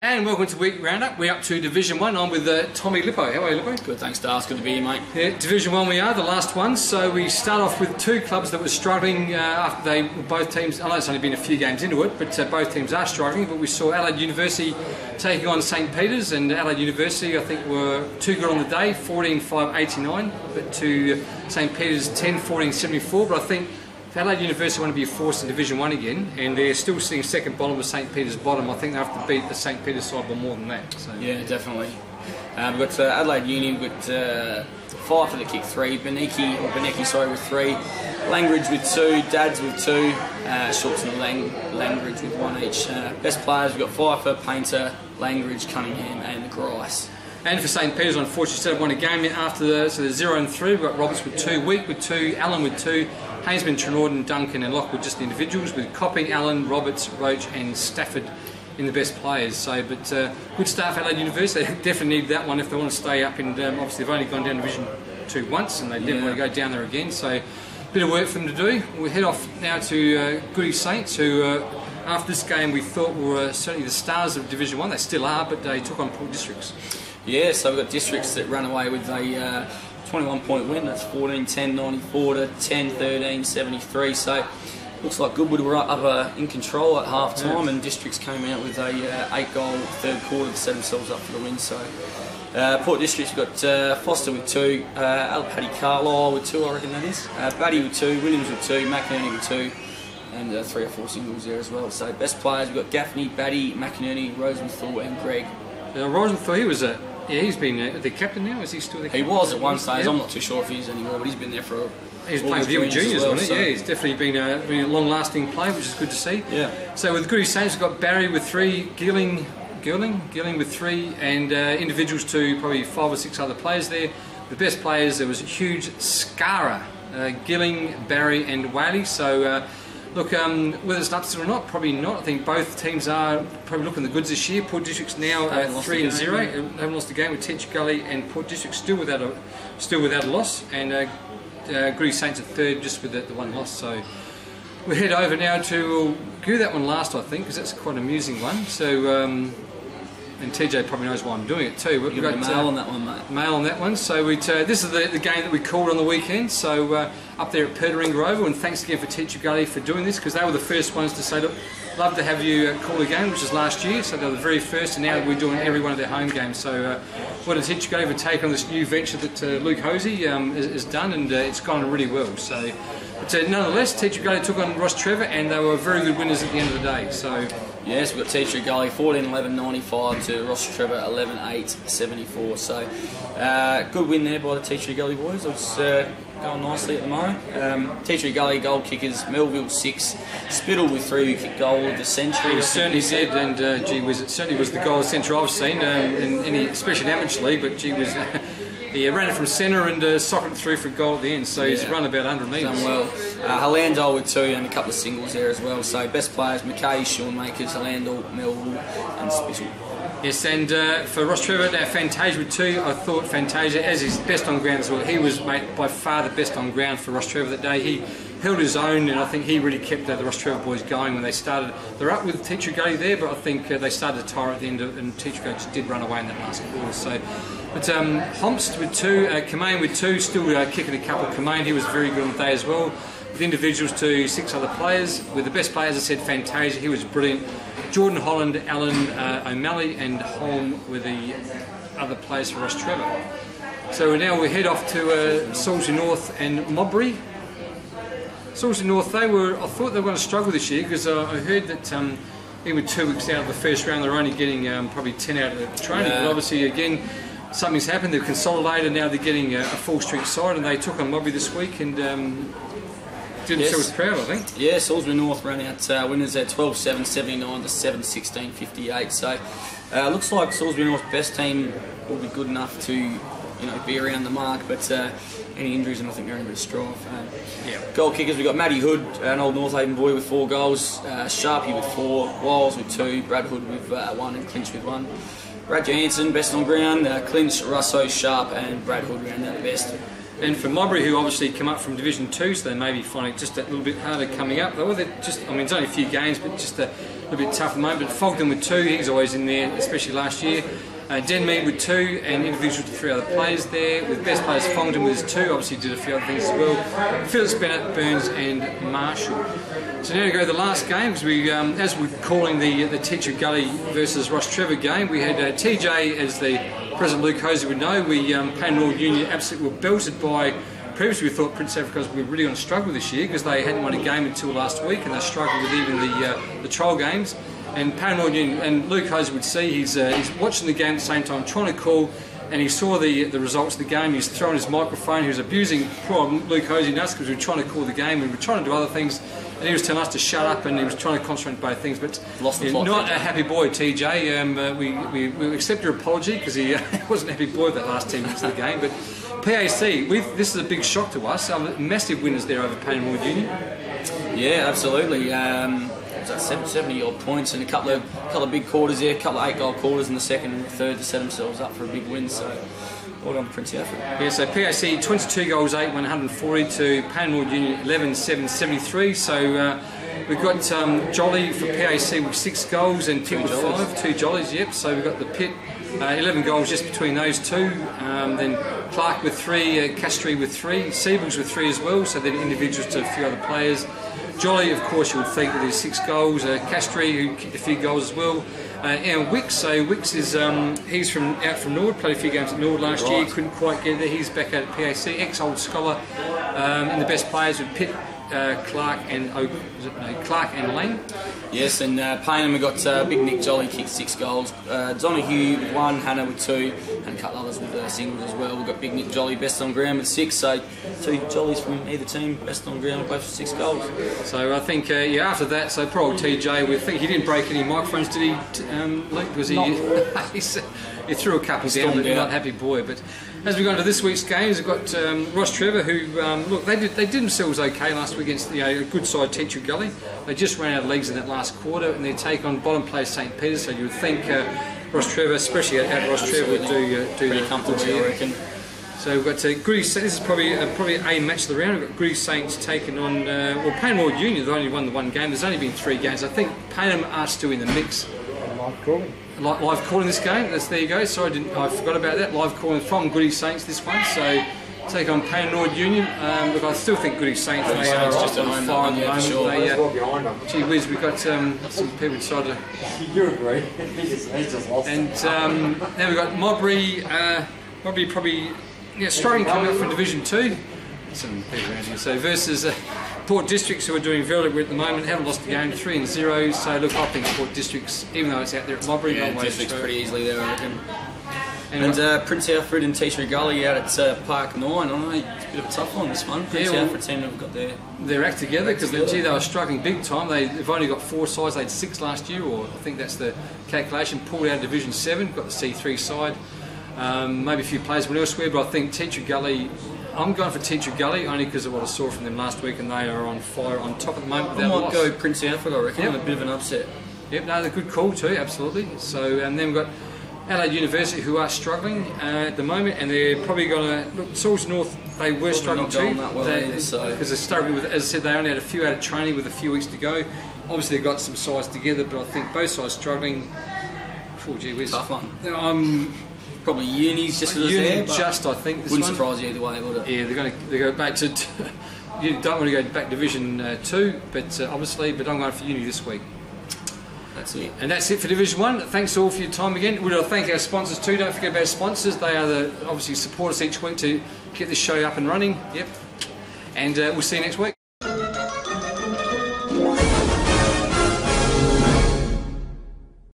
And welcome to Week Roundup. We're up to Division 1. I'm with Tommy Lippo. How are you, Lippo? Good, thanks, Dars. Good to be here, mate. Yeah, Division 1 we are, the last one. So we start off with two clubs that were struggling after both teams, I know it's only been a few games into it, but both teams are struggling. But we saw Adelaide University taking on St Peter's, and Adelaide University, I think, were too good on the day, 14-5-89, but to St Peter's 10-14-74. But I think Adelaide University want to be forced in Division 1 again, and they're still sitting second bottom with St Peter's bottom. I think they have to beat the St Peter's side by more than that. So. Yeah, definitely. We've got Adelaide Uni, we've got Pfeiffer that kicked 3, Benecki with 3, Langridge with 2, Dads with 2, Shorts and Langridge with 1 each. Best players, we've got Pfeiffer, Painter, Langridge, Cunningham and the Grice. And for St Peter's, unfortunately, instead of won a game after the 0-3, we've got Roberts with 2, Week with 2, Allen with 2, Hainsman, Trenorden, Duncan and Lockwood just individuals, with Copping, Allen, Roberts, Roach and Stafford in the best players. So, but good start for Adelaide University. They definitely need that one if they want to stay up. And obviously they've only gone down Division 2 once, and they definitely want to go down there again. So, bit of work for them to do. We'll head off now to Goody Saints, who after this game we thought were certainly the stars of Division 1. They still are, but they took on Port Districts. Yeah, so we've got Districts that ran away with a 21-point win. That's 14-10-94 to 10-13-73. So looks like Goodwood were up in control at half time, and Districts came out with a 8-goal third quarter to set themselves up for the win. So Port Districts got Foster with 2, Paddy Carlisle with 2, I reckon that is. Batty with 2, Williams with 2, McInerney with 2, and 3 or 4 singles there as well. So best players, we've got Gaffney, Batty, McInerney, Rosenthal and Greg. Rosenthal, he was he's been the captain now. Is he still the captain? He was at one stage. I'm not too sure if he is anymore, but he's been there for. He's playing with you and juniors, wasn't he? So. Yeah, he's definitely been a long-lasting player, which is good to see. Yeah. So with Goody Saints, we've got Barry with 3, Gilling with 3, and individuals to probably 5 or 6 other players there. The best players, there was a huge Scara, Gilling, Barry, and Whaley. So. Look, whether it's upset or not, probably not. I think both teams are probably looking the goods this year. Port District's now 3-0. Haven't lost a game with Teacher Gully, and Port District still without a loss. And Goody Saints are third, just with the one loss. So we head over now to do that one last, I think, because that's quite an amusing one. So. And TJ probably knows why I'm doing it too. We've got mail on that one, mate. Mail on that one. So this is the game that we called on the weekend. So up there at Pertering Rover, and thanks again for Teacher Gully for doing this, because they were the first ones to say, look, love to have you call a game, which was last year. So they were the very first, and now we're doing every one of their home games. So what a Teacher Gully for taking on this new venture that Luke Hosey has done, and it's gone really well. So, but nonetheless, Teacher Gully took on Ross Trevor, and they were very good winners at the end of the day. So. Yes, we've got Teacher Gully 14-11-95 to Ross Trevor 11-8-74. So good win there by the Teacher Gully boys. It's going nicely at the moment. Teacher Gully goal kickers: Melville 6, Spittle with 3 who kicked goal of the century. He certainly did, and gee whiz, it certainly was the goal of the century I've seen in any, especially in amateur league. But gee whiz. He ran it from centre and socketed it through for a goal at the end, so he's run about 100 metres. Done well. Halandol with 2 and a couple of singles there as well. So best players: McKay, Seanmakers, Halandol, Melville and Spittle. Yes, and for Ross Trevor, Fantasia with 2. I thought Fantasia, as his best on ground as well, he was by far the best on ground for Ross Trevor that day. He held his own, and I think he really kept the Ross Trevor boys going when they started. They're up with Teacher Gully there, but I think they started to tire at the end, and Teacher Gully just did run away in that last quarter. So, but Homst with 2, Kamain with 2, still kicking a couple. Kamain, he was very good on the day as well. With individuals to 6 other players. With the best players, I said Fantasia, he was brilliant. Jordan Holland, Alan O'Malley and Holm were the other players for Ross Trevor. So now we head off to Salisbury North and Modbury. Salisbury North, I thought they were going to struggle this year, because I heard that even with 2 weeks out of the first round, they're only getting probably 10 out of the training. But obviously, again, something's happened. They've consolidated. Now they're getting a full strength side, and they took on Modbury this week and did themselves proud, I think. Yeah, Salisbury North ran out winners at 12-7-79 to 7-16-58. So looks like Salisbury North's best team will be good enough to be around the mark, but any injuries, and I think they're in a bit of strife. Goal kickers, we've got Matty Hood, an old North Haven boy with 4 goals, Sharpie with 4, Wiles with 2, Brad Hood with 1 and Clinch with 1. Brad Johansson, best on ground, Clinch, Russo, Sharp and Brad Hood round out the best. And for Modbury, who obviously come up from Division 2, so they may be finding it just a little bit harder coming up. They're just, I mean, it's only a few games, but just little bit tough at the moment. But Fogden with 2, he's always in there, especially last year. Denmead with 2, and individuals with 3 other players there. With best players, Fogden with his 2, obviously did a few other things as well. Phillips, Bennett, Burns and Marshall. So now to go to the last game, because we, as we're calling the Teacher Gully versus Ross Trevor game, we had TJ, as the President Luke Hosey would know, Payne Norwood Union absolutely were belted by. Previously we thought Prince Africa's were really going to struggle this year because they hadn't won a game until last week, and they struggled with even the trial games. And Payne Norwood Union, and Luke Hosey would see, he's watching the game at the same time, trying to call, and he saw the results of the game. He's throwing his microphone. He was abusing poor Luke Hosey nuts because we were trying to call the game and we were trying to do other things, and he was telling us to shut up, and he was trying to concentrate on both things. But not a happy boy, TJ. We accept your apology because he wasn't a happy boy that last 10 minutes of the game. But PAC, this is a big shock to us. Massive winners there over Payne Norwood Union. Yeah, absolutely. 70 odd points and a couple of big quarters there, a couple of 8-goal quarters in the second and the third to set themselves up for a big win. So well done, Prince Alfred. Yeah, so PAC 22 goals 8, 140 to Payne Norwood Union 11, 7, 73. So we've got Jolly for PAC with 6 goals and Pitt with 5, 2 Jollies. Yep. So we've got the Pitt 11 goals just between those two. Then Clark with 3, Castry with 3, Seabugs with 3 as well. So they're individuals to a few other players. Jolly, of course, you would think with his 6 goals. Castry, who kicked a few goals as well. And Wicks, so Wicks is he's out from Norwood, played a few games at Norwood last year, couldn't quite get there. He's back out at PAC, ex-Old Scholar, in the best players with Pitt, Clark and Lang. Yes, and Payne, we got Big Nick Jolly kicked 6 goals, Donahue with 1, Hannah with 2, and a couple others with singles as well. We've got Big Nick Jolly best on ground with 6, so 2 Jollies from either team best on ground, both for 6 goals. So I think after that, so poor old TJ, we think he didn't break any microphones, did he? Luke, was he? He threw a couple down, but not a happy boy. But as we go into this week's games, we've got Ross Trevor, who look, they did themselves okay last week against a good side Teacher Gully. They just ran out of legs in that last quarter, and they take on bottom place St Peter's. So you would think Ross Trevor, especially at Ross Trevor, would do pretty comfortably, I reckon. So we've got Goody. This is probably a match of the round. We've got Goody Saints taking on Payne Norwood Union. They've only won the 1 game. There's only been 3 games. I think Payne are still in the mix. Live calling this game. There you go. Sorry, I forgot about that. Live calling from Goody Saints this one. So take on Payne Norwood Union. Look, I still think Goody Saints. They are just on fire at the moment. Gee whiz, we've got some people inside. You agree? He's just lost. And now we've got Modbury. Modbury probably struggling coming up from Division 2. Some people around here. So versus Port Districts, who are doing very well at the moment, haven't lost a game, 3-0. So look, I think Port Districts, even though it's out there at Modbury, not Districts pretty easily there, I reckon. And Prince Alfred and Teacher Gully out at Park 9. I know it's a bit of a tough one, this one. Prince Alfred team have got their act together because they were struggling big time. They've only got 4 sides. They had 6 last year, or I think that's the calculation. Pulled out of Division 7, got the C3 side. Maybe a few players went elsewhere, but I think Teacher Gully. I'm going for Teacher Gully only because of what I saw from them last week, and they are on fire on top at the moment. I might go Prince Alfred, I reckon. Yep. A bit of an upset. Yep, no, they're a good call too, absolutely. So, and then we've got Adelaide University, who are struggling at the moment, and they're probably going to look. Swords North, they were struggling too because they're struggling with. As I said, they only had a few out of training with a few weeks to go. Obviously, they've got some sides together, but I think both sides struggling. Oh, gee whiz. Tough one. Probably Uni's just as there, but just I think. Wouldn't surprise you either way, would it? Yeah, they're going to go back to. You don't want to go back Division 2, but obviously, but I'm going for Uni this week. That's it. And that's it for Division 1. Thanks all for your time again. We'd like to thank our sponsors too. Don't forget about our sponsors. They are obviously support us each week to get this show up and running. Yep. And we'll see you next week.